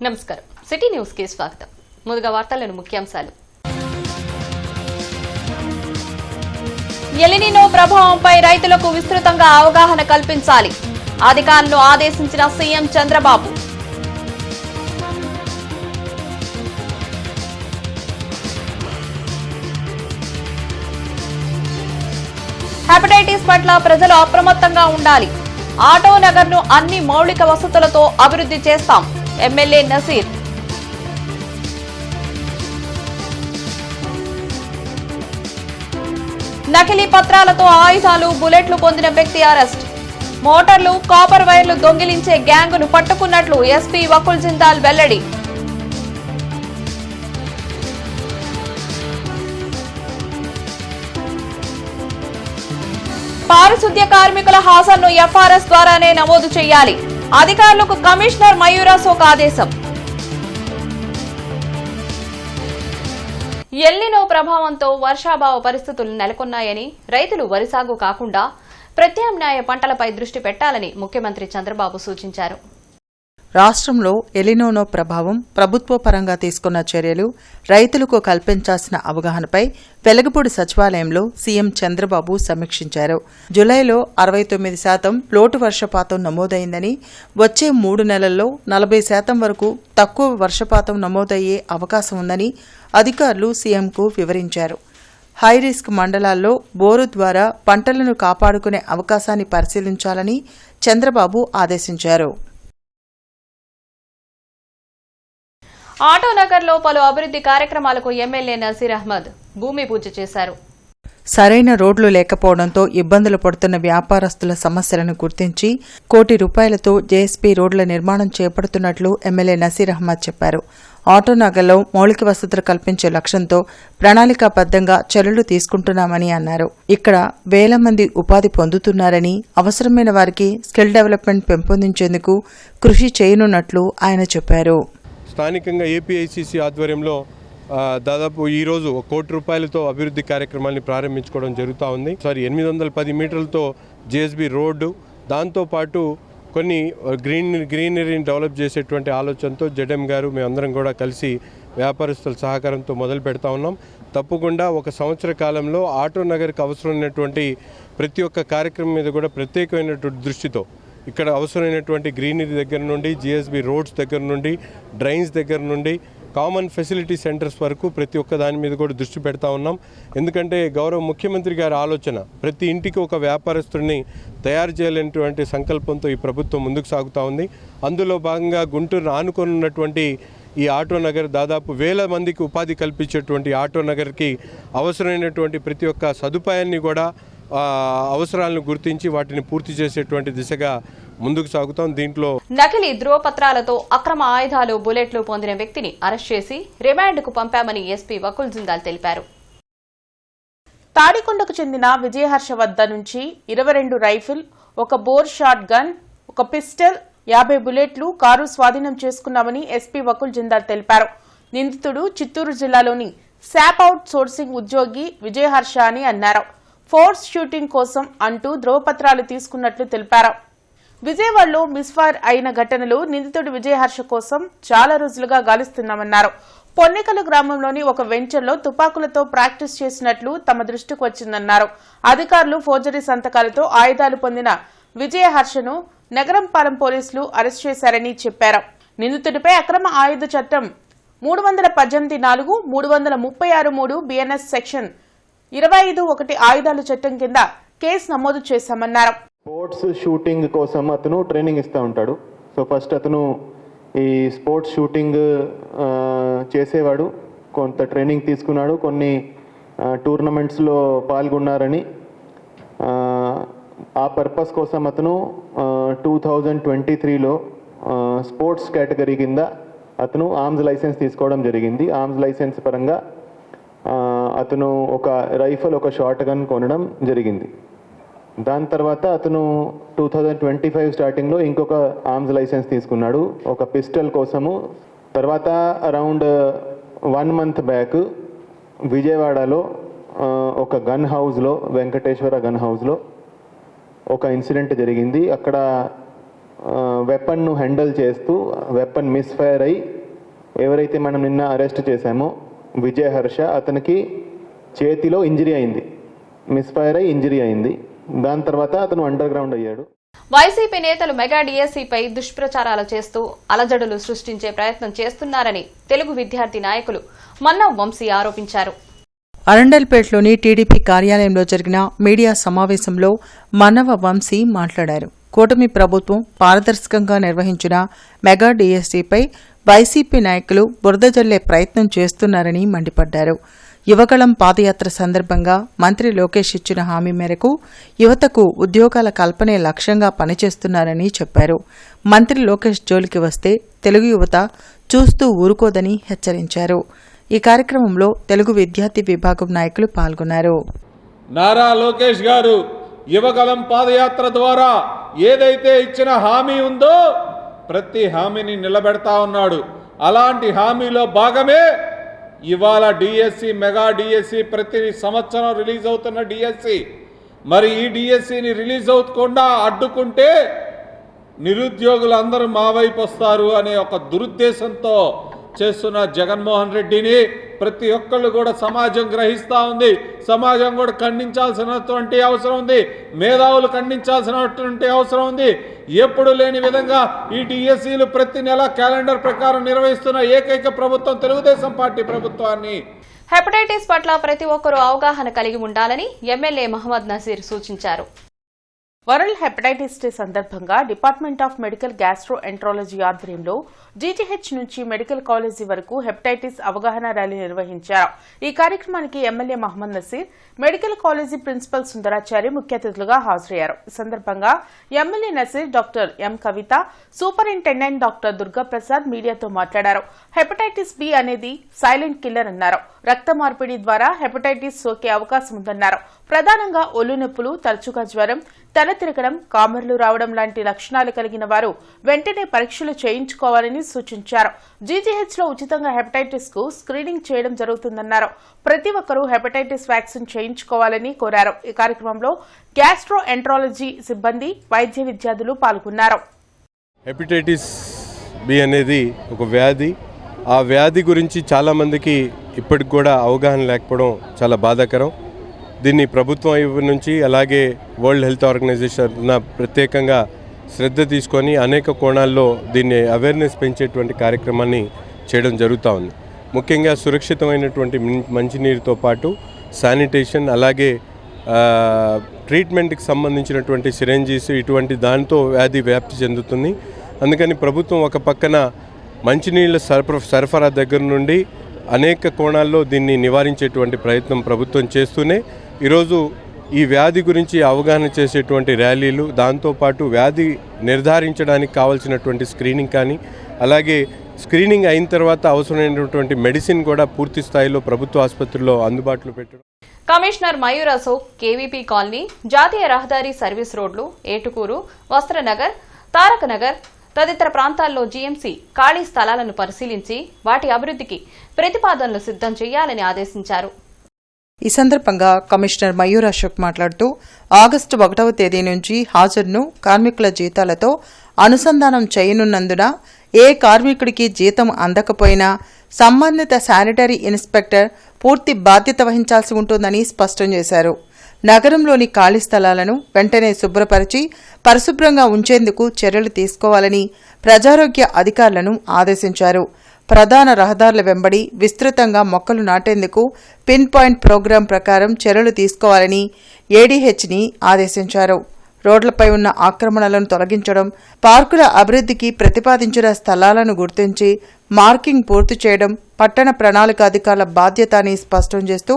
నమస్కారం city news కి స్వాగతం. ముందుగా వార్తలను ముఖ్యాంశాలు. ఎలినినో ప్రభావంపై రైతులకు విస్తృతంగా అవగాహన కల్పించాలి. అధికారులను ఆదేశించిన సీఎం చంద్రబాబు. హెపటైటిస్ పట్ల ప్రజలు అప్రమత్తంగా ఉండాలి. ఆటో నగర్ ను అన్ని మౌలిక వసతులతో అభివృద్ధి చేస్తాం. ఎమ్మెల్యే నసీర్. నకిలీ పత్రాలతో ఆయుధాలు, బుల్లెట్లు పొందిన వ్యక్తి అరెస్ట్. మోటార్లు, కాపర్ వైర్లు దొంగిలించే గ్యాంగును పట్టుకున్నట్లు ఎస్పీ వకుల్ జిందాల్ వెల్లడి. పారిశుద్ధ్య కార్మికుల హాజరును ఎఫ్ఆర్ఎస్ ద్వారానే నమోదు చేయాలి. అధికారులకు కమిషనర్ మయూరా సోక్ ఆదేశం. ఎల్నినో ప్రభావంతో వర్షాభావ పరిస్థితులు నెలకొన్నాయని, రైతులు వరి సాగు కాకుండా ప్రత్యామ్నాయ పంటలపై దృష్టి పెట్టాలని ముఖ్యమంత్రి చంద్రబాబు సూచించారు. రాష్ట్రంలో ఎలినోనో ప్రభావం, ప్రభుత్వ పరంగా తీసుకున్న చర్యలు, రైతులకు కల్పించాల్సిన అవగాహనపై వెలగపూడి సచివాలయంలో సీఎం చంద్రబాబు సమీక్షించారు. జులైలో 69% లోటు వర్షపాతం నమోదైందని, వచ్చే 3 నెలల్లో 40% వరకు తక్కువ వర్షపాతం నమోదయ్యే అవకాశం ఉందని అధికారులు సీఎంకు వివరించారు. హైరిస్క్ మండలాల్లో బోరు ద్వారా పంటలను కాపాడుకునే అవకాశాన్ని పరిశీలించాలని చంద్రబాబు ఆదేశించారు. ఆటోనగర్ లో పలు అభివృద్ధి కార్యక్రమాలకు ఎమ్మెల్యే నసీర్ అహ్మద్ భూమి పూజ చేశారు. సరైన రోడ్లు లేకపోవడంతో ఇబ్బందులు పడుతున్న వ్యాపారస్తుల సమస్యలను గుర్తించి ₹1 కోట్లతో జేఎస్పీ రోడ్ల నిర్మాణం చేపడుతున్నట్లు ఎమ్మెల్యే నసీర్ అహ్మద్ చెప్పారు. ఆటోనగర్లో మౌలిక వసతులు కల్పించే లక్ష్యంతో ప్రణాళికాబద్దంగా చర్యలు తీసుకుంటున్నామని అన్నారు. ఇక్కడ వేల మంది ఉపాధి పొందుతున్నారని, అవసరమైన వారికి స్కిల్ డెవలప్మెంట్ పెంపొందించేందుకు కృషి చేయనున్నట్లు ఆయన చెప్పారు. స్థానికంగా ఏపీఐసీసీ ఆధ్వర్యంలో దాదాపు ఈరోజు ₹1 కోట్లతో అభివృద్ధి కార్యక్రమాన్ని ప్రారంభించుకోవడం జరుగుతూ ఉంది. 810 మీటర్లతో జేఎస్బీ రోడ్డు, దాంతోపాటు కొన్ని గ్రీనరీని డెవలప్ చేసేటువంటి ఆలోచనతో జెడ్ఎం గారు మేమందరం కూడా కలిసి వ్యాపారస్తుల సహకారంతో మొదలు పెడతా ఉన్నాం. తప్పకుండా 1 సంవత్సర కాలంలో ఆటో నగర్కి అవసరమైనటువంటి ప్రతి ఒక్క కార్యక్రమం మీద కూడా ప్రత్యేకమైనటువంటి దృష్టితో ఇక్కడ అవసరమైనటువంటి గ్రీనరీ దగ్గర నుండి, జిఎస్బీ రోడ్స్ దగ్గర నుండి, డ్రైన్స్ దగ్గర నుండి, కామన్ ఫెసిలిటీ సెంటర్స్ వరకు ప్రతి ఒక్క దాని మీద కూడా దృష్టి పెడతా ఉన్నాం. ఎందుకంటే గౌరవ ముఖ్యమంత్రి గారి ఆలోచన ప్రతి ఇంటికి ఒక వ్యాపారస్తుడిని తయారు చేయాలనేటువంటి సంకల్పంతో ఈ ప్రభుత్వం ముందుకు సాగుతూ ఉంది. అందులో భాగంగా గుంటూరు ఆనుకున్నటువంటి ఈ ఆటో నగర్ దాదాపు వేల మందికి ఉపాధి కల్పించేటువంటి ఆటో నగర్కి అవసరమైనటువంటి ప్రతి ఒక్క సదుపాయాన్ని కూడా అవసరాలను గుర్తించి వాటిని పూర్తి చేసేటువంటి దిశగా ముందుకు సాగుతాం. దీంట్లో నకిలీ ధ్రువపత్రాలతో అక్రమ ఆయుధాలు, బుల్లెట్లు పొందిన వ్యక్తిని అరెస్ట్ చేసి రిమాండ్కు పంపామని ఎస్పీ వకుల్ జిందాల్ తెలిపారు. తాడికొండకు చెందిన విజయహర్ష వద్ద నుంచి 22 rifle, 1 bore shot gun, 1 pistol, 50 బుల్లెట్లు, కారు స్వాధీనం చేసుకున్నామని ఎస్పీ వకుల్ జిందాల్ తెలిపారు. నిందితుడు చిత్తూరు జిల్లాలోని శాప్ అవుట్ సోర్సింగ్ ఉద్యోగి విజయహర్ష అని అన్నారు. ఫోర్స్ షూటింగ్ కోసం అంటూ ధ్రువపత్రాలు తీసుకున్నట్లు తెలిపారు. విజయవాడలో మిస్ఫైర్ అయిన ఘటనలు నిందితుడు విజయహర్ష కోసం చాలా రోజులుగా గాలిస్తున్నామన్నారు. పొన్నెకలు గ్రామంలోని ఒక వెంచర్లో తుపాకులతో ప్రాక్టీస్ చేసినట్లు తమ దృష్టికి వచ్చిందన్నారు. అధికారులు ఫోర్జరీ సంతకాలతో ఆయుధాలు పొందిన విజయహర్షను నగరంపాలెం పోలీసులు అరెస్ట్ చేశారని చెప్పారు. నిందితుడిపై అక్రమ ఆయుధ చట్టం 318(4), 336(3), బిఎన్ఎస్ సెక్షన్ 25(1) ఆయుధాల చట్టం కింద కేసు నమోదు చేశామన్నారు. స్పోర్ట్స్ షూటింగ్ కోసం అతను ట్రైనింగ్ ఇస్తూ ఉంటాడు. సో ఫస్ట్ అతను ఈ స్పోర్ట్స్ షూటింగ్ చేసేవాడు, కొంత ట్రైనింగ్ తీసుకున్నాడు, కొన్ని టోర్నమెంట్స్లో పాల్గొన్నారని ఆ పర్పస్ కోసం అతను 2023లో స్పోర్ట్స్ కేటగిరీ కింద అతను ఆర్మ్స్ లైసెన్స్ తీసుకోవడం జరిగింది. ఆర్మ్స్ లైసెన్స్ పరంగా అతను ఒక రైఫిల్, 1 షార్ట్ గన్ కొనడం జరిగింది. దాని తర్వాత అతను 2025 స్టార్టింగ్లో ఇంకొక ఆర్మ్స్ లైసెన్స్ తీసుకున్నాడు, 1 పిస్టల్ కోసము. తర్వాత అరౌండ్ 1 మంత్ బ్యాక్ విజయవాడలో ఒక గన్ హౌస్లో, వెంకటేశ్వర గన్ హౌస్లో ఒక ఇన్సిడెంట్ జరిగింది. అక్కడ వెపన్ను హ్యాండిల్ చేస్తూ వెపన్ మిస్ఫైర్ అయ్యి ఎవరైతే మనం నిన్న అరెస్ట్ చేశామో విజయ్ హర్ష, అతనికి చేతిలో ఇంజరీ అయింది, మిస్ఫైర్ అయ్యి ఇంజరీ అయింది. దాని తర్వాత అతను అండర్ గ్రౌండ్ అయ్యాడు. వైసీపీ నేతలు మెగా డిఎస్సీపై దుష్ప్రచారాలు చేస్తూ అలజడులు సృష్టించే ప్రయత్నం చేస్తున్నారని తెలుగు విద్యార్థి నాయకులు మన్నం వంశీ ఆరోపించారు. అరండల్పేటలోని టీడీపీ కార్యాలయంలో జరిగిన మీడియా సమావేశంలో మన్నవ వంశీ మాట్లాడారు. కూటమి ప్రభుత్వం పారదర్శకంగా నిర్వహించిన మెగా డిఎస్సీపై వైసీపీ నాయకులు బురద జల్లే ప్రయత్నం చేస్తున్నారని మండిపడ్డారు. యువగళం పాదయాత్ర సందర్భంగా మంత్రి లోకేష్ ఇచ్చిన హామీ మేరకు యువతకు ఉద్యోగాల కల్పనే లక్ష్యంగా పనిచేస్తున్నారని చెప్పారు. మంత్రి లోకేష్ జోలికి వస్తే తెలుగు యువత చూస్తూ ఊరుకోదని హెచ్చరించారు. ఈ కార్యక్రమంలో తెలుగు విద్యార్థి విభాగం నాయకులు పాల్గొన్నారు. నారా లోకేష్ గారు యువగళం పాదయాత్ర ద్వారా ఏదైతే ఇచ్చిన హామీ ఉందో ప్రతి హామీని నిలబెడతా ఉన్నాడు. అలాంటి హామీలో భాగమే ఇవాళ డిఎస్సి, మెగా డిఎస్సి, ప్రతి సంవత్సరం రిలీజ్ అవుతున్న డిఎస్సి. మరి ఈ డిఎస్సిని రిలీజ్ అవ్వకుండా అడ్డుకుంటే నిరుద్యోగులు అందరూ మా వైపు వస్తారు అనే ఒక దురుద్దేశంతో చేస్తున్న జగన్మోహన్ రెడ్డిని ప్రతి ఒక్కళ్ళు కూడా సమాజం గ్రహిస్తూ ఉంది. సమాజం కూడా ఖండించాల్సినటువంటి అవసరం ఉంది. మేధావులు ఖండించాల్సినటువంటి అవసరం ఉంది. ఎప్పుడు లేని విధంగా ఈ డిఎస్సీలు ప్రతి నెల క్యాలెండర్ ప్రకారం నిర్వహిస్తున్న ఏకైక ప్రభుత్వం తెలుగుదేశం పార్టీ ప్రభుత్వాన్ని. హెపటైటిస్ పట్ల ప్రతి ఒక్కరూ అవగాహన కలిగి ఉండాలని ఎమ్మెల్యే మహమ్మద్ నసీర్ సూచించారు. వరల్డ్ హెపటైటిస్ డే సందర్భంగా department of medical gastroenterology ఆధ్వర్యంలో జీజీహెచ్ నుంచి మెడికల్ కాలేజీ వరకు హెపటైటిస్ అవగాహన ర్యాలీ నిర్వహించారు. ఈ కార్యక్రమానికి MLA Mohammed Naseer, medical college principal Sundarachari ముఖ్య అతిథులుగా హాజరయ్యారు. ఈ సందర్భంగా MLA Naseer, doctor M Kavitha, superintendent doctor Durgaprasad మీడియాతో మాట్లాడారు. హెపటైటిస్ బి అనేది సైలెంట్ కిల్లర్ అన్నారు. రక్త మార్పిడి ద్వారా హెపటైటిస్ సోకే అవకాశం ఉందన్నారు. ప్రధానంగా ఒళ్ళు నొప్పులు, తరచుగా జ్వరం, తల తిరగడం, కామెర్లు రావడం లాంటి లక్షణాలు కలిగిన వారు వెంటనే పరీక్షలు చేయించుకోవాలని సూచించారు. జీజీహెచ్ లో ఉచితంగా హెపటైటిస్ కు స్క్రీనింగ్ చేయడం జరుగుతుందన్నారు. ప్రతి ఒక్కరూ హెపటైటిస్ వ్యాక్సిన్ చేయించుకోవాలని కోరారు. ఈ కార్యక్రమంలో గ్యాస్ట్రో ఎంట్రాలజీ సిబ్బంది, వైద్య విద్యార్థులు పాల్గొన్నారు. హెపటైటిస్ బి అనేది ఒక వ్యాధి. ఆ వ్యాధి గురించి చాలామందికి ఇప్పటికి కూడా అవగాహన లేకపోవడం చాలా బాధాకరం. దీన్ని ప్రభుత్వం వైపు నుంచి అలాగే వరల్డ్ హెల్త్ ఆర్గనైజేషన్ ప్రత్యేకంగా శ్రద్ధ తీసుకొని అనేక కోణాల్లో దీన్ని అవేర్నెస్ పెంచేటువంటి కార్యక్రమాన్ని చేయడం జరుగుతూ ఉంది. ముఖ్యంగా సురక్షితమైనటువంటి మంచినీరుతో పాటు శానిటేషన్, అలాగే ట్రీట్మెంట్కి సంబంధించినటువంటి సిరంజీస్, ఇటువంటి దాంతో వ్యాధి వ్యాప్తి చెందుతుంది. అందుకని ప్రభుత్వం ఒక పక్కన మంచినీళ్ళ సరఫరా దగ్గర నుండి అనేక కోణాల్లో దీన్ని నివారించేటువంటి ప్రయత్నం ప్రభుత్వం చేస్తూనే ఈరోజు ఈ వ్యాధి గురించి అవగాహన చేసేటువంటి ర్యాలీలు, దాంతోపాటు వ్యాధి నిర్ధారించడానికి కావాల్సినటువంటి స్క్రీనింగ్ కానీ, అలాగే స్క్రీనింగ్ అయిన తర్వాత అవసరమైనటువంటి మెడిసిన్ కూడా పూర్తి స్థాయిలో ప్రభుత్వ ఆసుపత్రుల్లో అందుబాటులో పెట్టడం. Commissioner Mayur Ashok KVP colony, జాతీయ రహదారి సర్వీస్ రోడ్లు, ఏటుకూరు, వస్త్రనగర్, తారక నగర్ తదితర ప్రాంతాల్లో జీఎంసీ ఖాళీ స్థలాలను పరిశీలించి వాటి అభివృద్ధికి ప్రతిపాదనలు సిద్ధం చేయాలని ఆదేశించారు. ఈ సందర్భంగా కమిషనర్ మయూర్ అశోక్ మాట్లాడుతూ ఆగస్టు 1వ తేదీ నుంచి హాజరును కార్మికుల జీతాలతో అనుసంధానం చేయనున్నందున ఏ కార్మికుడికి జీతం అందకపోయినా సంబంధిత శానిటరీ ఇన్స్పెక్టర్ పూర్తి బాధ్యత వహించాల్సి ఉంటుందని స్పష్టం చేశారు. నగరంలోని ఖాళీ స్థలాలను వెంటనే శుభ్రపరిచి పరిశుభ్రంగా ఉంచేందుకు చర్యలు తీసుకోవాలని ప్రజారోగ్య అధికారులను ఆదేశించారు. ప్రధాన రహదారుల వెంబడి విస్తృతంగా మొక్కలు నాటేందుకు పిన్ పాయింట్ ప్రోగ్రాం ప్రకారం చర్యలు తీసుకోవాలని ఏడీహెచ్ని ఆదేశించారు. రోడ్లపై ఉన్న ఆక్రమణలను తొలగించడం, పార్కుల అభివృద్ధికి ప్రతిపాదించిన స్థలాలను గుర్తించి మార్కింగ్ పూర్తి చేయడం పట్టణ ప్రణాళిక అధికారుల బాధ్యత అని స్పష్టం చేస్తూ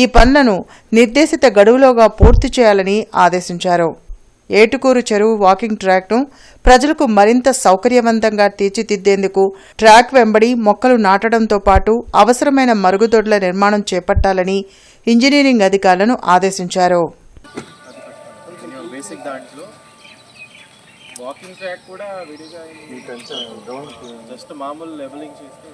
ఈ పనులను నిర్దేశిత గడువులోగా పూర్తి చేయాలని ఆదేశించారు. ఏటుకూరు చెరువు వాకింగ్ ట్రాక్ను ప్రజలకు మరింత సౌకర్యవంతంగా తీర్చిదిద్దేందుకు ట్రాక్ వెంబడి మొక్కలు నాటడంతో పాటు అవసరమైన మరుగుదొడ్ల నిర్మాణం చేపట్టాలని ఇంజనీరింగ్ అధికారులను ఆదేశించారు. వాకింగ్ ట్రాక్ కూడా విడిగా జస్ట్ మామూలు లెవెలింగ్ చేస్తే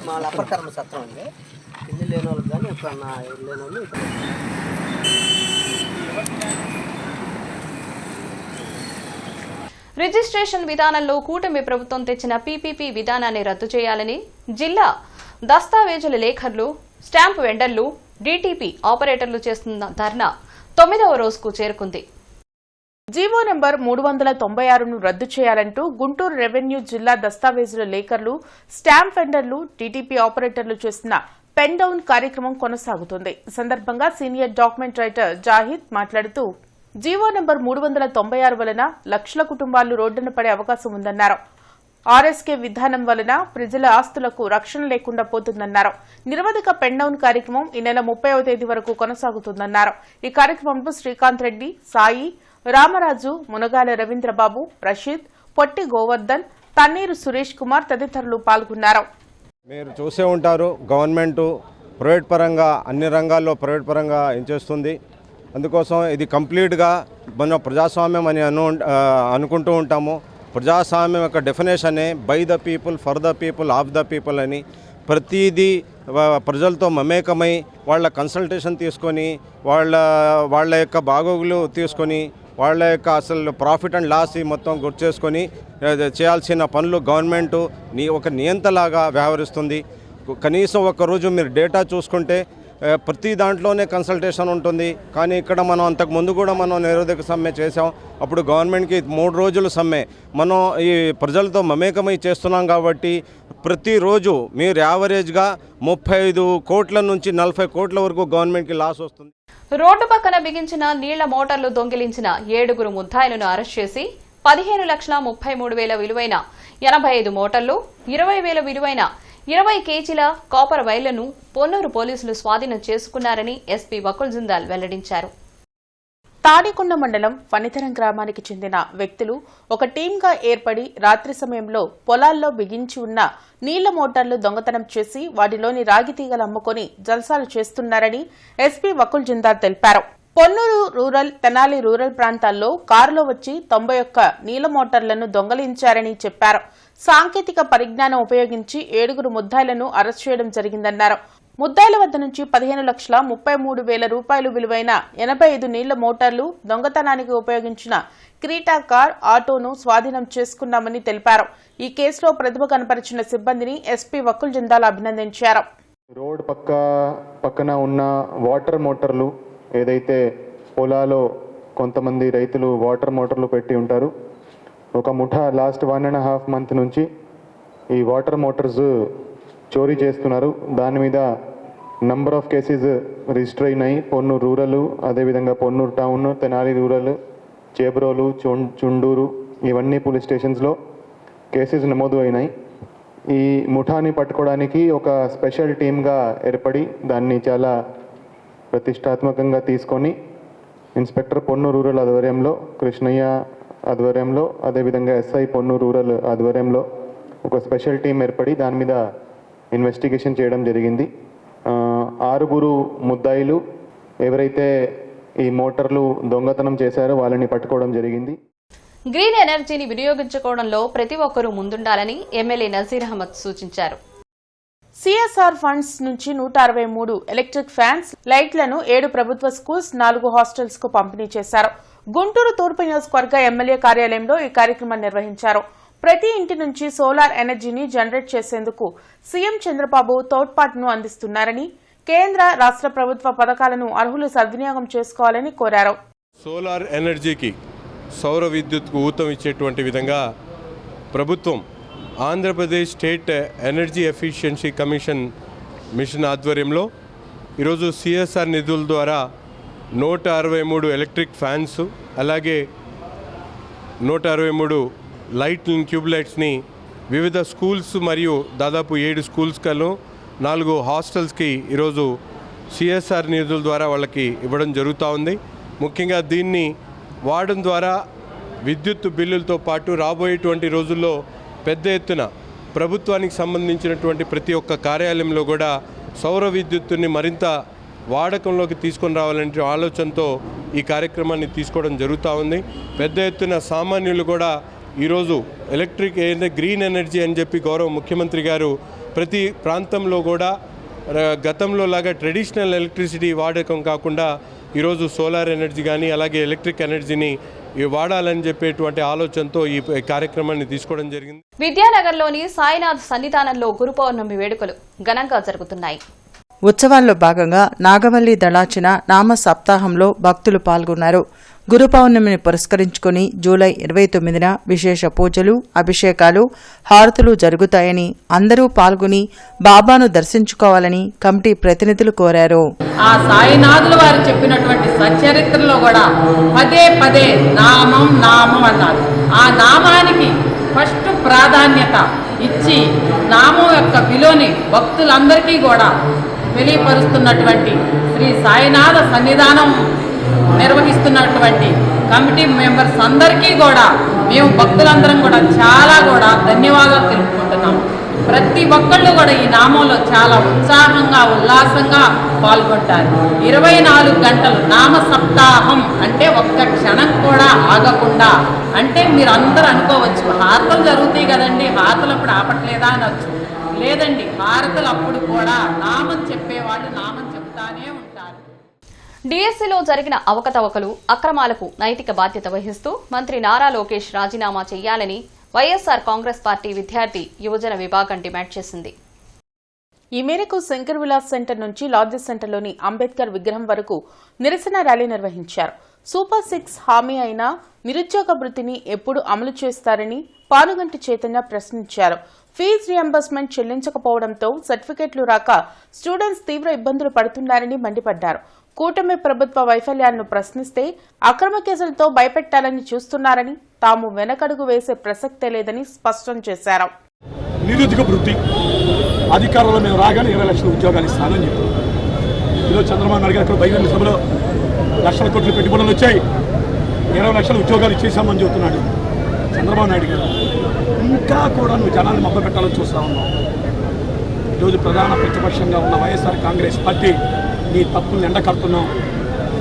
మా అప్పర్ కర్మ సత్రం అండి. ఇల్లు లేని వాళ్ళకి కానీ ఎప్పుడన్నా ఇల్లు లేని వాళ్ళు రిజిస్ట్రేషన్ విధానంలో కూటమి ప్రభుత్వం తెచ్చిన పీపీపీ విధానాన్ని రద్దు చేయాలని జిల్లా దస్తావేజుల లేఖర్లు, స్టాంపు వెండర్లు, డీటీపీ ఆపరేటర్లు చేస్తున్న ధర్నా 9వ రోజుకు చేరుకుంది. జీవో నెంబర్ 396ను రద్దు చేయాలంటూ గుంటూరు రెవెన్యూ జిల్లా దస్తావేజుల లేఖర్లు, స్టాంప్ వెండర్లు, టీటీపీ ఆపరేటర్లు చేస్తున్న పెన్ డౌన్ కార్యక్రమం కొనసాగుతుంది. ఈ సందర్భంగా సీనియర్ డాక్యుమెంట్ రైటర్ జాహిద్ మాట్లాడుతూ జీవో నెంబర్ 396 వలన లక్షల కుటుంబాలు రోడ్డున పడే అవకాశం ఉందన్నారు. ఆర్ఎస్కే విధానం వలన ప్రజల ఆస్తులకు రక్షణ లేకుండా పోతుందన్నారు. నిరవధిక పెన్ డౌన్ కార్యక్రమం ఈ నెల 30వ తేదీ వరకు కొనసాగుతుందన్నారు. ఈ కార్యక్రమంలో శ్రీకాంత్ రెడ్డి, సాయి, రామరాజు, మునగాల రవీంద్రబాబు, రషీద్, పొట్టి గోవర్ధన్, తన్నీరు సురేష్ కుమార్ తదితరులు పాల్గొన్నారు. మీరు చూసే ఉంటారు, గవర్నమెంట్ ప్రైవేట్ పరంగా అన్ని రంగాల్లో ప్రైవేట్ పరంగా ఏం చేస్తుంది. అందుకోసం ఇది కంప్లీట్గా మనం ప్రజాస్వామ్యం అని అనుకుంటూ ఉంటాము. ప్రజాస్వామ్యం యొక్క డెఫినేషనే by the people, for the people, of the people అని. ప్రతిదీ ప్రజలతో మమేకమై వాళ్ళ కన్సల్టేషన్ తీసుకొని వాళ్ళ యొక్క బాగోగులు తీసుకొని వాళ్ళ యొక్క అసలు ప్రాఫిట్ అండ్ లాస్ మొత్తం గుర్తు చేసుకొని చేయాల్సిన పనులు గవర్నమెంట్ ఒక నియంతలాగా వ్యవహరిస్తుంది. కనీసం ఒక్కరోజు మీరు డేటా చూసుకుంటే ప్రతి దాంట్లోనే కన్సల్టేషన్ ఉంటుంది. కానీ ఇక్కడ మనం అంతకుముందు కూడా మనం నిరోధక సమ్మె చేసాం. అప్పుడు గవర్నమెంట్కి 3 రోజులు సమ్మె. మనం ఈ ప్రజలతో మమేకమై చేస్తున్నాం కాబట్టి ప్రతిరోజు మీరు యావరేజ్గా 35 కోట్ల నుంచి 40 కోట్ల వరకు గవర్నమెంట్కి లాస్ వస్తుంది. రోడ్డు పక్కన బిగించిన నీళ్ల మోటార్లు దొంగిలించిన 7 ముద్దాయిలను అరెస్ట్ చేసి 15,33,000 విలువైన 85 మోటార్లు, 20,000 విలువైన 20 కేజీల కాపర్ వైర్లను పొన్నూరు పోలీసులు స్వాధీనం చేసుకున్నారని ఎస్పీ వకుల్ జిందాల్ వెల్లడించారు. తాడికొండ మండలం ఫణితరం గ్రామానికి చెందిన వ్యక్తులు ఒక టీంగా ఏర్పడి రాత్రి సమయంలో పొలాల్లో బిగించి ఉన్న నీళ్ల మోటార్లు దొంగతనం చేసి వాటిలోని రాగి తీగలు అమ్ముకొని జల్సాలు చేస్తున్నారని ఎస్పీ వకుల్ జిందాల్ తెలిపారు. పొన్నూరు రూరల్, తెనాలి రూరల్ ప్రాంతాల్లో కారులో వచ్చి 91 నీళ్ల మోటార్లను దొంగలించారని చెప్పారు. సాంకేతిక పరిజ్ఞానం ఉపయోగించి 7 ముద్దాయిలను అరెస్ట్ చేయడం జరిగిందన్నారు. ముద్దాయిల వద్ద నుంచి 15,33,000 రూపాయలు విలువైన 85 నీళ్ల మోటార్లు, దొంగతనానికి ఉపయోగించిన క్రీటా కార్, ఆటోను స్వాధీనం చేసుకున్నామని తెలిపారు. ఈ కేసులో ప్రతిభ కనపరిచిన సిబ్బందిని ఎస్పీ వకుల్ జిందాల్ అభినందించారు. రోడ్ పక్కన ఉన్న వాటర్ మోటార్లు ఏదైతే పొలాలో కొంతమంది రైతులు వాటర్ మోటార్లు పెట్టి ఉంటారు, ఒక ముఠా లాస్ట్ 1.5 మంత్ నుంచి ఈ వాటర్ మోటార్స్ చోరీ చేస్తున్నారు. దాని మీద నంబర్ ఆఫ్ కేసెస్ రిజిస్టర్ అయినాయి. పొన్నూరు రూరల్, అదేవిధంగా పొన్నూరు టౌన్, తెనాలి రూరల్, చేబ్రోలు, చుండూరు ఇవన్నీ పోలీస్ స్టేషన్స్లో కేసెస్ నమోదు అయినాయి. ఈ ముఠాని పట్టుకోవడానికి ఒక స్పెషల్ టీమ్గా ఏర్పడి దాన్ని చాలా ప్రతిష్టాత్మకంగా తీసుకొని ఇన్స్పెక్టర్ పొన్నూరు రూరల్ ఆధ్వర్యంలో, కృష్ణయ్య ఆధ్వర్యంలో, అదేవిధంగా ఎస్ఐ పొన్నూరు రూరల్ ఆధ్వర్యంలో ఒక స్పెషల్ టీం ఏర్పడి దాని మీద ఇన్వెస్టిగేషన్ చేయడం జరిగింది. 6 ముద్దాయిలు ఎవరైతే ఈ మోటార్లు దొంగతనం చేశారో వాళ్ళని పట్టుకోవడం జరిగింది. గ్రీన్ ఎనర్జీని వినియోగించుకోవడంలో ప్రతి ఒక్కరూ ముందుండాలని ఎమ్మెల్యే నజీర్ అహ్మద్ సూచించారు. సిఎస్ఆర్ ఫండ్స్ నుంచి 163 ఎలక్ట్రిక్ ఫ్యాన్స్, లైట్లను 7 ప్రభుత్వ స్కూల్స్, 4 హాస్టల్స్ కు పంపిణీ చేశారు. గుంటూరు తూర్పు నియోజకవర్గ ఎమ్మెల్యే కార్యాలయంలో ఈ కార్యక్రమాన్ని నిర్వహించారు. ప్రతి ఇంటి నుంచి సోలార్ ఎనర్జీని జనరేట్ చేసేందుకు సీఎం చంద్రబాబు తోడ్పాటును అందిస్తున్నారని, కేంద్ర రాష్ట్ర ప్రభుత్వ పథకాలను అర్హులు సద్వినియోగం చేసుకోవాలని కోరారు. సోలార్ ఎనర్జీకి, సౌర విద్యుత్కు ఊతం ఇచ్చేటువంటి విధంగా ప్రభుత్వం Andhra Pradesh state energy efficiency commission machine ఆధ్వర్యంలో ఈరోజు సిఎస్ఆర్ నిధుల ద్వారా 163 ఎలక్ట్రిక్ ఫ్యాన్స్, అలాగే 163 లైట్లను, ట్యూబ్ లైట్స్ని వివిధ స్కూల్స్ మరియు దాదాపు 7 స్కూల్స్కను 4 హాస్టల్స్కి ఈరోజు సిఎస్ఆర్ నిధుల ద్వారా వాళ్ళకి ఇవ్వడం జరుగుతూ ఉంది. ముఖ్యంగా దీన్ని వాడడం ద్వారా విద్యుత్ బిల్లులతో పాటు రాబోయేటువంటి రోజుల్లో పెద్ద ఎత్తున ప్రభుత్వానికి సంబంధించినటువంటి ప్రతి ఒక్క కార్యాలయంలో కూడా సౌర విద్యుత్తుని మరింత వాడకంలోకి తీసుకొని రావాలనే ఆలోచనతో ఈ కార్యక్రమాన్ని తీసుకోవడం జరుగుతూ ఉంది. పెద్ద ఎత్తున సామాన్యులు కూడా ఈరోజు ఎలక్ట్రిక్ గ్రీన్ ఎనర్జీ అని చెప్పి గౌరవ ముఖ్యమంత్రి గారు ప్రతి ప్రాంతంలో కూడా గతంలో లాగా ట్రెడిషనల్ ఎలక్ట్రిసిటీ వాడకం కాకుండా ఈరోజు సోలార్ ఎనర్జీ కానీ అలాగే ఎలక్ట్రిక్ ఎనర్జీని వాడాలని చెప్పేటువంటి ఆలోచనతో ఈ కార్యక్రమాన్ని తీసుకోవడం జరిగింది. విద్యానగర్లోని సాయినాథ్ సన్నిధానంలో గురు పౌర్ణమి వేడుకలు ఘనంగా జరుగుతున్నాయి. ఉత్సవాల్లో భాగంగా నాగవల్లి దళాచిన నామ సప్తాహంలో భక్తులు పాల్గొన్నారు. గురు పౌర్ణమిని పురస్కరించుకుని జూలై 29న విశేష పూజలు, అభిషేకాలు, హారతులు జరుగుతాయని అందరూ పాల్గొని బాబాను దర్శించుకోవాలని కమిటీ ప్రతినిధులు కోరారు. ఆ సాయినాథుల వారు చెప్పినటువంటి సచరిత్రలో కూడా పదే పదే నామం నామం అన్నారు. ఆ నామానికి ఫస్ట్ ప్రాధాన్యత ఇచ్చి నామం యొక్క విలువని భక్తులందరికీ కూడా తెలియపరుస్తున్నటువంటి శ్రీ సాయినాథ సన్నిధానం నిర్వహిస్తున్నటువంటి కమిటీ మెంబర్స్ అందరికీ కూడా మేము భక్తులందరం కూడా చాలా ధన్యవాదాలు తెలుపుకుంటున్నాం. ప్రతి ఒక్కళ్ళు కూడా ఈ నామంలో చాలా ఉత్సాహంగా ఉల్లాసంగా పాల్గొంటారు. 24 గంటలు నామ సప్తాహం అంటే ఒక్క క్షణం కూడా ఆగకుండా. అంటే మీరు అందరూ అనుకోవచ్చు హారతలు జరుగుతాయి కదండి, హారతలు అప్పుడు ఆపట్లేదా అనొచ్చు. లేదండి, హారతలు అప్పుడు కూడా నామం చెప్పేవాళ్ళు నామం చెప్తానే ఉంటారు. డిఎస్సీలో జరిగిన అవకతవకలు, అక్రమాలకు నైతిక బాధ్యత వహిస్తూ మంత్రి నారా లోకేష్ రాజీనామా చేయాలని వైఎస్సార్ కాంగ్రెస్ పార్టీ విద్యార్థి యువజన విభాగం డిమాండ్ చేసింది. ఈ మేరకు శంకర్ విలాస్ సెంటర్ నుంచి లార్జెస్ సెంటర్లోని అంబేద్కర్ విగ్రహం వరకు నిరసన ర్యాలీ నిర్వహించారు. సూపర్ 6 హామీ అయిన నిరుద్యోగ వృత్తిని ఎప్పుడు అమలు చేస్తారని పానుగంటి చైతన్య ప్రశ్నించారు. ఫీజు రియంబర్స్మెంట్ చెల్లించకపోవడంతో సర్టిఫికెట్లు రాక స్టూడెంట్స్ తీవ్ర ఇబ్బందులు పడుతున్నారని మండిపడ్డారు. కూటమి ప్రభుత్వ వైఫల్యాలను ప్రశ్నిస్తే అక్రమ కేసులతో భయపెట్టాలని చూస్తున్నారని, తాము వెనకడుగు వేసే ప్రసక్తే లేదని స్పష్టం చేశారు. నిరుద్యోగ వృత్తి అధికారంలో మేము రాగానే 20 లక్షల ఉద్యోగాలు ఇస్తానని చెప్పారు. ఈరోజు చంద్రబాబు నాయుడు గారు బహిరంగ సభలో లక్షల కోట్ల పెట్టుబడులు వచ్చాయి, 20 లక్షల ఉద్యోగాలు ఇచ్చేసామని చెబుతున్నాడు చంద్రబాబు నాయుడు గారు. ఇంకా కూడా నువ్వు జనాన్ని మభ్య పెట్టాలని చూస్తూ ఉన్నావు. ఈరోజు ప్రధాన ప్రతిపక్షంగా ఉన్న వైఎస్ఆర్ కాంగ్రెస్ పార్టీ నీ తప్పులను ఎండకడుతున్నావు.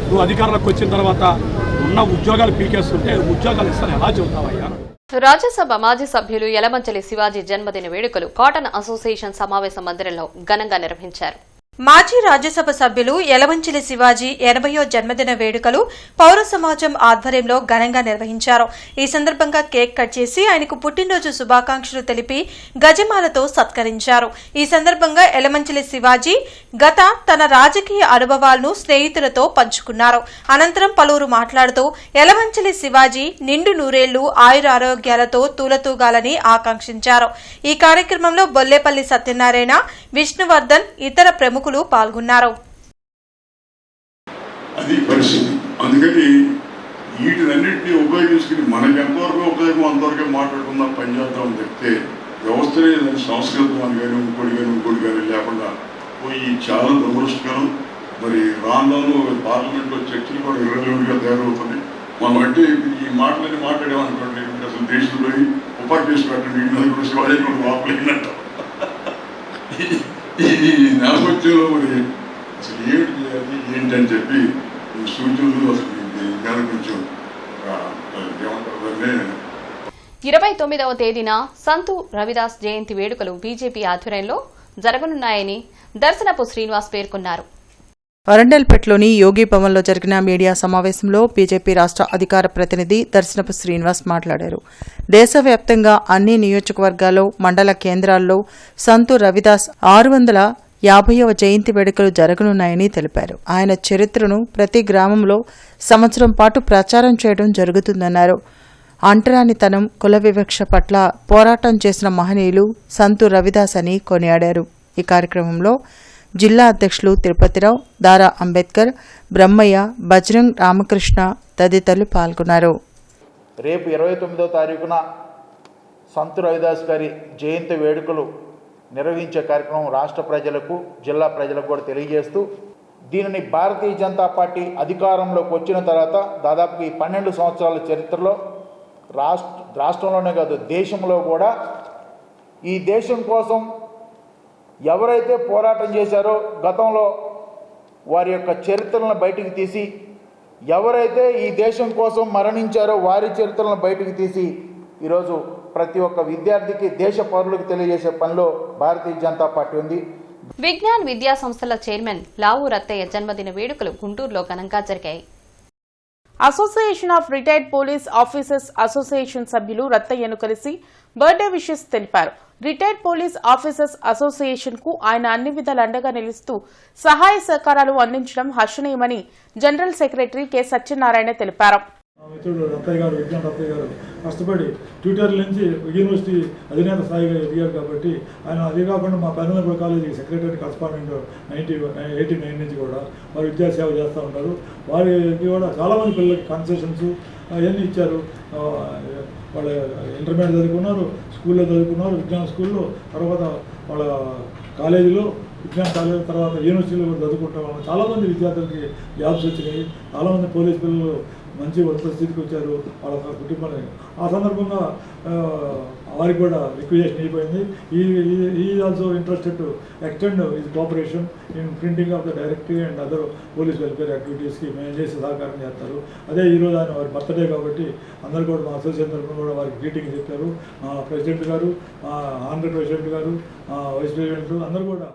నువ్వు అధికారంలోకి వచ్చిన తర్వాత ఉన్న ఉద్యోగాలు పీకేస్తుంటే ఉద్యోగాలు ఇస్తాను ఎలా చెబుతావయ్యా? రాజ్యసభ మాజీ సభ్యులు యలమంచిలి శివాజీ జన్మదిన వేడుకలు కాటన్ అసోసియేషన్ సమావేశ మందిరంలో ఘనంగా నిర్వహించారు. మాజీ రాజ్యసభ సభ్యులు యలమంచిలి శివాజీ 80వ జన్మదిన వేడుకలు పౌర సమాజం ఆధ్వర్యంలో ఘనంగా నిర్వహించారు. ఈ సందర్భంగా కేక్ కట్ చేసి ఆయనకు పుట్టినరోజు శుభాకాంక్షలు తెలిపి గజమాలతో సత్కరించారు. ఈ సందర్భంగా యలమంచిలి శివాజీ తన రాజకీయ అనుభవాలను స్నేహితులతో పంచుకున్నారు. అనంతరం పలువురు మాట్లాడుతూ యలమంచిలి శివాజీ నిండు నూరేళ్లు ఆయురారోగ్యాలతో తూలతూగాలని ఆకాంక్షించారు. ఈ కార్యక్రమంలో బొల్లేపల్లి సత్యనారాయణ, విష్ణువర్ధన్, ఇతర ప్రముఖులు పాల్గొన్నారు. అది పరిస్థితి. అందుకని వీటినన్నింటినీ ఉపయోగించుకుని మనకి ఎంతవరకు ఉపయోగం అంతవరకే మాట్లాడుకుందాం, పనిచేద్దాం చెప్తే వ్యవస్థనే సంస్కృతం అని కానీ ఇంకోటి కానీ లేకుండా పోయి చాలా దురదృష్టకరం. మరి రాను పార్లమెంట్లో చర్చలు కూడా ఇర్రెలవెంట్గా తయారవుతున్నాయి. మనం అంటే ఈ మాటలని మాట్లాడామనుకోండి, అసలు దేశంలో ఉపాధ్యక్షులు పెట్టండి వీటి కూడా శివాజీ కూడా వాపలేనట్ట. ఈ నేపథ్యంలో మరి అసలు ఏమిటి చేయాలి ఏంటని చెప్పి సూచనలు అసలు కొంచెం ఏమంటారు. 29వ తేదీన సంతు రవిదాస్ జయంతి వేడుకలు బీజేపీ ఆధ్వర్యంలో జరగనున్నాయని దర్శనపు శ్రీనివాస్ పేర్కొన్నారు. వరండల్పేటలోని యోగి భవన్లో జరిగిన మీడియా సమావేశంలో బీజేపీ రాష్ట్ర అధికార ప్రతినిధి దర్శనపు శ్రీనివాస్ మాట్లాడారు. దేశవ్యాప్తంగా అన్ని నియోజకవర్గాల్లో, మండల కేంద్రాల్లో సంతు రవిదాస్ 650వ జయంతి వేడుకలు జరగనున్నాయని తెలిపారు. ఆయన చరిత్రను ప్రతి గ్రామంలో సంవత్సరం పాటు ప్రచారం చేయడం జరుగుతుందన్నారు. అంటరానితనం, కుల వివక్ష పట్ల పోరాటం చేసిన మహనీయులు సంతు రవిదాస్ అని కొనియాడారు. ఈ కార్యక్రమంలో జిల్లా అధ్యక్షులు తిరుపతిరావు, దారా అంబేద్కర్, బ్రహ్మయ్య, బజరంగ్ రామకృష్ణ తదితరులు పాల్గొన్నారు. రేపు 29వ తారీఖున సంతు రవిదాస్ గారి జయంతి వేడుకలు నిర్వహించే కార్యక్రమం రాష్ట్ర ప్రజలకు, జిల్లా ప్రజలకు కూడా తెలియజేస్తూ, దీనిని భారతీయ జనతా పార్టీ అధికారంలోకి వచ్చిన తర్వాత దాదాపు ఈ 12 సంవత్సరాల చరిత్రలో రాష్ట్రంలోనే కాదు దేశంలో కూడా ఈ దేశం కోసం ఎవరైతే పోరాటం చేశారో గతంలో వారి యొక్క చరిత్రలను బయటికి తీసి, ఎవరైతే ఈ దేశం కోసం మరణించారో వారి చరిత్రలను బయటికి తీసి ఈరోజు ప్రతి ఒక్క విద్యార్థికి, దేశ పౌరులకు తెలియజేసే పనిలో భారతీయ జనతా పార్టీ ఉంది. విజ్ఞాన్ విద్యా సంస్థల చైర్మన్ లావు రత్తయ్య జన్మదిన వేడుకలు గుంటూరులో ఘనంగా జరిగాయి. Association of retired police officers association సభ్యులు రత్తయ్యను కలిసి బర్త్డే విషెస్ తెలిపారు. రిటైర్డ్ పోలీస్ ఆఫీసర్స్ అసోసియేషన్ కు ఆయన అన్ని విధాల అండగా నిలుస్తూ సహాయ సహకారాలు అందించడం హర్షణీయమని జనరల్ సెక్రటరీ కె సత్యనారాయణ తెలిపారు. మిత్రుడు రత్తయ్య గారు, విజ్ఞాన్ రత్తయ్య గారు కష్టపడి ట్యూటర్ నుంచి యూనివర్సిటీ అధినేత స్థాయిగా ఎదిగారు కాబట్టి ఆయన అదే కాకుండా మా పెద్దనపల్లి కాలేజీ సెక్రటరీ కరస్పాండెంట్ 89 నుంచి కూడా వారు విద్యాసేవ చేస్తూ ఉంటారు. వారికి కూడా చాలామంది పిల్లలకి కన్సెషన్స్ అవన్నీ ఇచ్చారు. వాళ్ళు ఇంటర్మీడియట్ చదువుకున్నారు, స్కూల్లో చదువుకున్నారు, విజ్ఞాన స్కూల్లో, తర్వాత వాళ్ళ కాలేజీలో విజ్ఞాన కాలేజీ, తర్వాత యూనివర్సిటీలో కూడా చదువుకుంటాం. చాలామంది విద్యార్థులకి జాబ్స్ వచ్చినాయి. చాలామంది పోలీస్ పిల్లలు మంచి ఉన్నత స్థితికి వచ్చారు వాళ్ళ కుటుంబాన్ని. ఆ సందర్భంగా వారికి కూడా రిక్వెస్ట్ అయిపోయింది. He also interested to extend his cooperation in printing of the directory and other police welfare యాక్టివిటీస్కి మేము చేసి సహకారం చేస్తారు. అదే ఈరోజు ఆయన వారి బర్త్డే కాబట్టి అందరూ కూడా మా అసోసియేషన్ తరఫున కూడా వారికి గ్రీటింగ్ చెప్పారు. మా ప్రెసిడెంట్ గారు, మా ఆంధ్ర ప్రెసిడెంట్ గారు, వైస్ ప్రెసిడెంట్ అందరూ కూడా.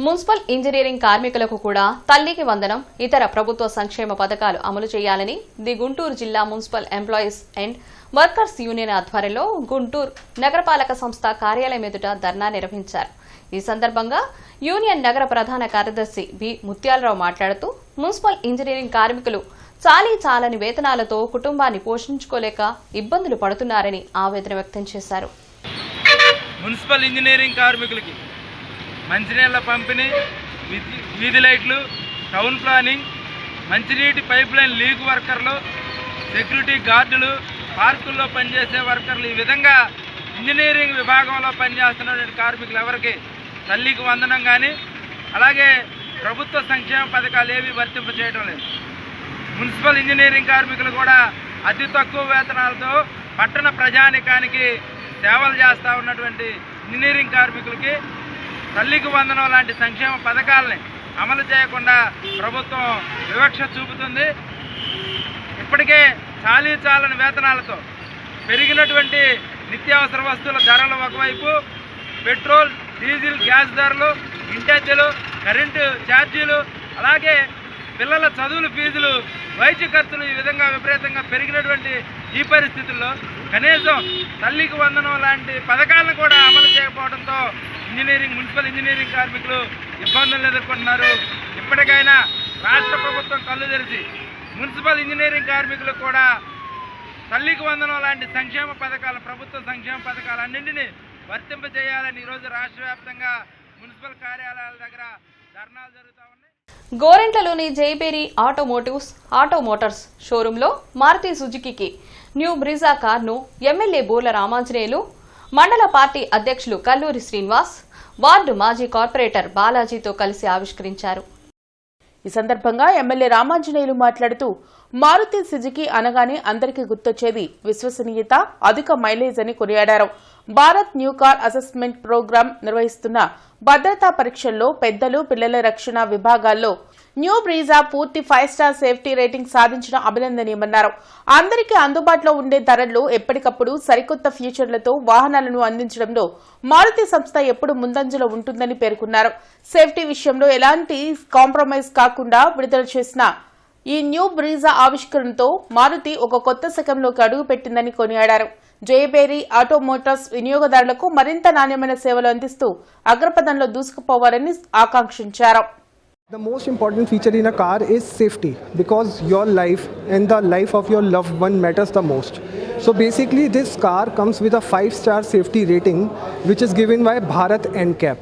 మున్సిపల్ ఇంజనీరింగ్ కార్మికులకు కూడా తల్లికి వందనం, ఇతర ప్రభుత్వ సంక్షేమ పథకాలు అమలు చేయాలని ది గుంటూరు జిల్లా municipal employees and workers union ఆధ్వర్యంలో గుంటూరు నగరపాలక సంస్థ కార్యాలయం ఎదుట ధర్నా నిర్వహించారు. ఈ సందర్భంగా యూనియన్ నగర ప్రధాన కార్యదర్శి బి ముత్యాలరావు మాట్లాడుతూ మున్సిపల్ ఇంజనీరింగ్ కార్మికులు చాలని వేతనాలతో కుటుంబాన్ని పోషించుకోలేక ఇబ్బందులు పడుతున్నారని ఆవేదన వ్యక్తం చేశారు. మున్సిపల్ ఇంజనీరింగ్ కార్మికులకి మంచినీళ్ల పంపిణీ, వీధి లైట్లు, టౌన్ ప్లానింగ్, మంచినీటి పైప్ లైన్ లీక్ వర్కర్లు, సెక్యూరిటీ గార్డులు, పార్కుల్లో పనిచేసే వర్కర్లు, ఈ విధంగా ఇంజనీరింగ్ విభాగంలో పనిచేస్తున్నటువంటి కార్మికులు ఎవరికి తల్లికి వందనం కానీ అలాగే ప్రభుత్వ సంక్షేమ పథకాలు ఏవి వర్తింప చేయడం లేదు. మున్సిపల్ ఇంజనీరింగ్ కార్మికులు కూడా అతి తక్కువ వేతనాలతో పట్టణ ప్రజానికానికి సేవలు చేస్తూ ఉన్నటువంటి ఇంజనీరింగ్ కార్మికులకి తల్లికి వందనం లాంటి సంక్షేమ పథకాలని అమలు చేయకుండా ప్రభుత్వం వివక్ష చూపుతుంది. ఇప్పటికే చాలని వేతనాలతో పెరిగినటువంటి నిత్యావసర వస్తువుల ధరలు ఒకవైపు, పెట్రోల్, డీజిల్, గ్యాస్ ధరలు, ఇంటెద్దెలు, కరెంటు ఛార్జీలు, అలాగే పిల్లల చదువుల ఫీజులు, వైద్య ఖర్చులు ఈ విధంగా విపరీతంగా పెరిగినటువంటి ఈ పరిస్థితుల్లో కనీసం తల్లికి వందనం లాంటి పథకాలను కూడా అమలు చేయకపోవడంతో మున్సిపల్ ఇంజనీరింగ్ కార్మికులు ఇబ్బందులు ఎదుర్కొంటున్నారు. ఇప్పటికైనా రాష్ట్ర ప్రభుత్వం కళ్ళు తెరిచి మున్సిపల్ ఇంజనీరింగ్ కార్మికులకు కూడా తల్లికి వందనం లాంటి సంక్షేమ పథకాలు, ప్రభుత్వ సంక్షేమ పథకాలన్నింటినీ వర్తింపజేయాలని ఈరోజు రాష్ట్ర వ్యాప్తంగా మున్సిపల్ కార్యాలయాల దగ్గర ధర్నాలు జరుగుతూ ఉన్నాయి. గోరెంట్లలోని జైబేరీ ఆటో మోటార్స్ షోరూంలో మారుతి సుజుకీకి న్యూ బ్రిజా కార్ను ఎమ్మెల్యే బోర్ల రామాంజనేయులు, మండల పార్టీ అధ్యక్షులు కల్లూరి శ్రీనివాస్, వార్డు మాజీ కార్పొరేటర్ బాలాజీతో కలిసి ఆవిష్కరించారు. ఈ సందర్భంగా ఎమ్మెల్యే రామాంజనేయులు మాట్లాడుతూ మారుతి సుజుకి అనగానే అందరికీ గుర్తొచ్చేది విశ్వసనీయత, అధిక మైలేజ్ అని కొనియాడారు. Bharat new car assessment programme నిర్వహిస్తున్న భద్రతా పరీక్షల్లో పెద్దలు, పిల్లల రక్షణ విభాగాల్లో న్యూ బ్రీజా పూర్తి 5 స్టార్ సేఫ్టీ రేటింగ్ సాధించడం అభినందనీయమన్నారు. అందరికీ అందుబాటులో ఉండే ధరల్లో ఎప్పటికప్పుడు సరికొత్త ఫీచర్లతో వాహనాలను అందించడంలో మారుతి సంస్థ ఎప్పుడు ముందంజలో ఉంటుందని పేర్కొన్నారు. సేఫ్టీ విషయంలో ఎలాంటి కాంప్రమైజ్ కాకుండా విడుదల చేసిన ఈ న్యూ బ్రీజా ఆవిష్కరణతో మారుతి ఒక కొత్త శకంలోకి అడుగుపెట్టిందని కొనియాడారు. జయబేరీ ఆటో మోటార్స్ వినియోగదారులకు మరింత నాణ్యమైన సేవలు అందిస్తూ అగ్రపథంలో దూసుకుపోవాలని ఆకాంక్షించారు. The most important feature in a car is safety, because your life and the life of your loved one matters the most. So basically this car comes with a 5-star safety rating which is given by Bharat NCAP.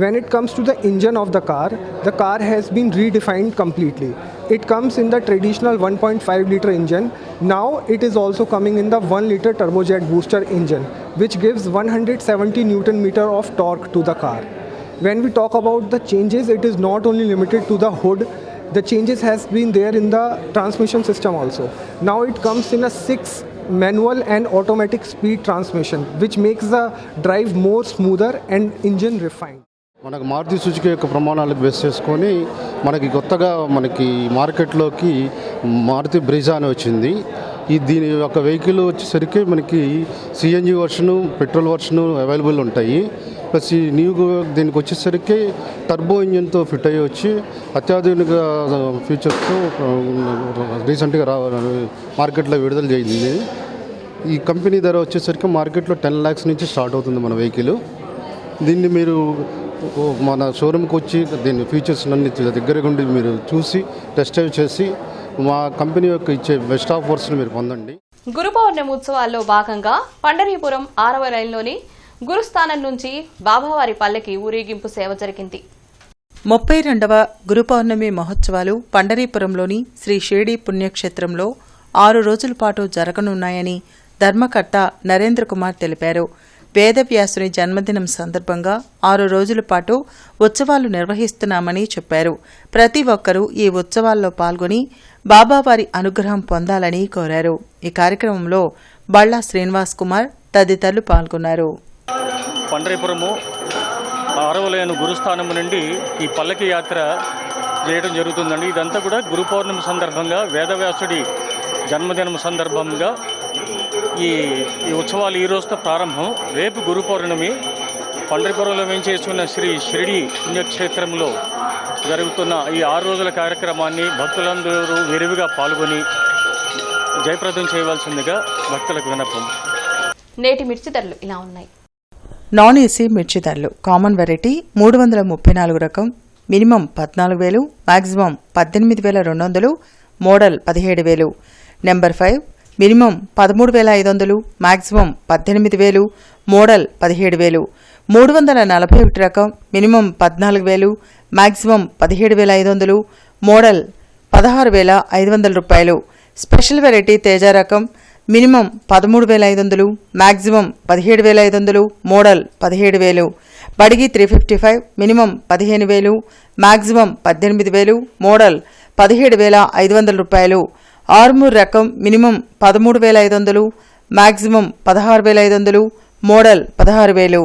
When it comes to the engine of the car has been redefined completely. It comes in the traditional 1.5 liter engine. Now it is also coming in the 1 liter turbojet booster engine which gives 170 Newton meter of torque to the car. When we talk about the changes, it is not only limited to the hood. The changes has been there in the transmission system also. Now it comes in a 6 manual and automatic speed transmission, which makes the drive more smoother and engine refined. మనకు Maruti Suzuki యొక్క ప్రమాణాలకు base చేసుకొని మనకి కొత్తగా మనకి మార్కెట్లోకి మారుతి బ్రీజా అని వచ్చింది. దీని యొక్క వెహికల్ వచ్చేసరికి మనకి సిఎన్జి వర్షను, పెట్రోల్ వర్షను అవైలబుల్ ఉంటాయి. ప్లస్ ఈ న్యూ దీనికి వచ్చేసరికి టర్బో ఇంజిన్తో ఫిట్ అయ్యి వచ్చి అత్యాధునిక ఫీచర్స్తో రీసెంట్గా మార్కెట్లో విడుదల చేయింది. ఈ కంపెనీ ధర వచ్చేసరికి మార్కెట్లో 10 lakhs నుంచి స్టార్ట్ అవుతుంది మన వెహికల్. దీన్ని మీరు మన షోరూమ్కి వచ్చి దీని ఫీచర్స్ అన్ని దగ్గరగా ఉండి మీరు చూసి టెస్ట్ డ్రైవ్ చేసి మా కంపెనీ యొక్క ఇచ్చే బెస్ట్ ఆఫర్స్ని మీరు పొందండి. గురు పౌర్ణమి ఉత్సవాల్లో భాగంగా పండరీపురం 6వ లైన్లోని గురుస్థానం నుంచి బాబావారి పల్లకి ఊరేగింపు సేవ జరిగింది. 32వ గురు పౌర్ణమి మహోత్సవాలు పండరీపురంలోని శ్రీ షిరిడి పుణ్యక్షేత్రంలో 6 రోజుల పాటు జరగనున్నాయని ధర్మకర్త నరేంద్ర కుమార్ తెలిపారు. వేదవ్యాసుని జన్మదినం సందర్భంగా 6 రోజుల పాటు ఉత్సవాలు నిర్వహిస్తున్నామని చెప్పారు. ప్రతి ఒక్కరూ ఈ ఉత్సవాల్లో పాల్గొని బాబావారి అనుగ్రహం పొందాలని కోరారు. ఈ కార్యక్రమంలో బళ్ళా శ్రీనివాస్ కుమార్ తదితరులు పాల్గొన్నారు. పండరీపురము 6వ లైన్ గురుస్థానం నుండి ఈ పల్లకి యాత్ర చేయడం జరుగుతుందండి. ఇదంతా కూడా గురు పౌర్ణమి సందర్భంగా వేదవ్యాసుడి జన్మదినం సందర్భంగా ఈ ఉత్సవాలు ఈ రోజుతో ప్రారంభం. రేపు గురు పౌర్ణమి పండరీపురంలో వేంచేస్తున్న శ్రీ షిరిడి పుణ్యక్షేత్రంలో జరుగుతున్న ఈ 6 రోజుల కార్యక్రమాన్ని భక్తులందరూ విరివిగా పాల్గొని జయప్రదం చేయవలసిందిగా భక్తులకు విన్నపం. నేటి మిర్చి ధరలు ఇలా ఉన్నాయి. నాన్ ఏసీ మిర్చి ధరలు కామన్ వెరైటీ 334 రకం minimum 14,000, maximum 18,200, model 17,000. Number 5 minimum 13,500, maximum 18,000, model 17,000. 341 రకం మినిమం 14,000, మాక్సిమం 17,500, మోడల్ 16,500 రూపాయలు. స్పెషల్ వెరైటీ తేజ రకం minimum 13,500, maximum 17,500, model 17,000. బడిగి 355 minimum 15,000, maximum 18,000, model 17,500 రూపాయలు. ఆర్మూర్ రకం మినిమం 13,500, మాక్సిమం 16,500, మోడల్ 16,000.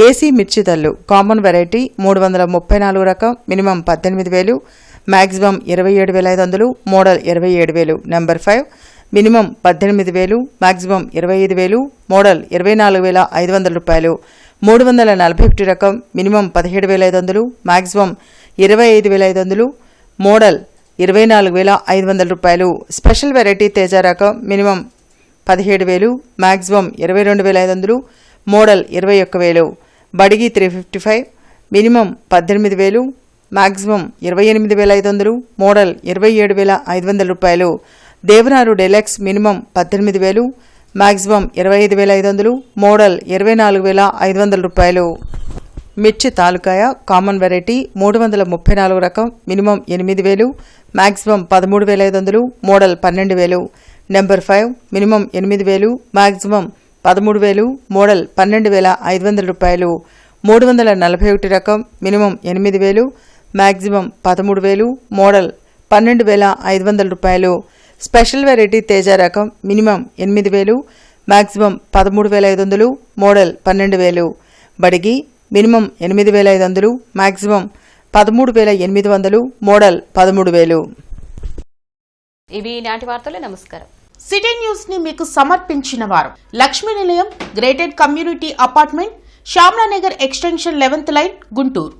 ఏసీ మిర్చి ధరలు కామన్ వెరైటీ 334 రకం minimum 18,000, maximum 27,500, model 27,000. Number 5 minimum 18,000, maximum 25,000, model 24,500 రూపాయలు. 341 రకం మినిమం 17,500, మాక్సిమం 25,500, మోడల్ 24,500 రూపాయలు. స్పెషల్ వెరైటీ తేజ రకం minimum 17,000, maximum 22,500, model 21,000. బడిగి 355 minimum 18,000, maximum 28,500, model 27,500 రూపాయలు. దేవనారు డెలక్స్ మినిమం 18,000, మాక్సిమం 25,500, మోడల్ 24,500 రూపాయలు. మిర్చి తాలూకాయ కామన్ వెరైటీ 334 రకం minimum 8,000, maximum 13,500, model 12,000. Number 5 minimum 8,000, maximum 13,000, model 12,500 రూపాయలు. 341 రకం మినిమం 8,000, మాక్సిమం 13,000, మోడల్ 12,500 రూపాయలు. స్పెషల్ వెరైటీ తేజ రకం minimum 8,000, maximum 13,500, model 12,000. Byadgi minimum 8,500, maximum 13,800, model 13,000. ఇవి నాటి వార్తలు. నమస్కారం. సిటీ న్యూస్ ని మీకు సమర్పించిన వారు Lakshmi Nilayam, gated community apartment, Shyamlanagar extension 11th line, Guntur.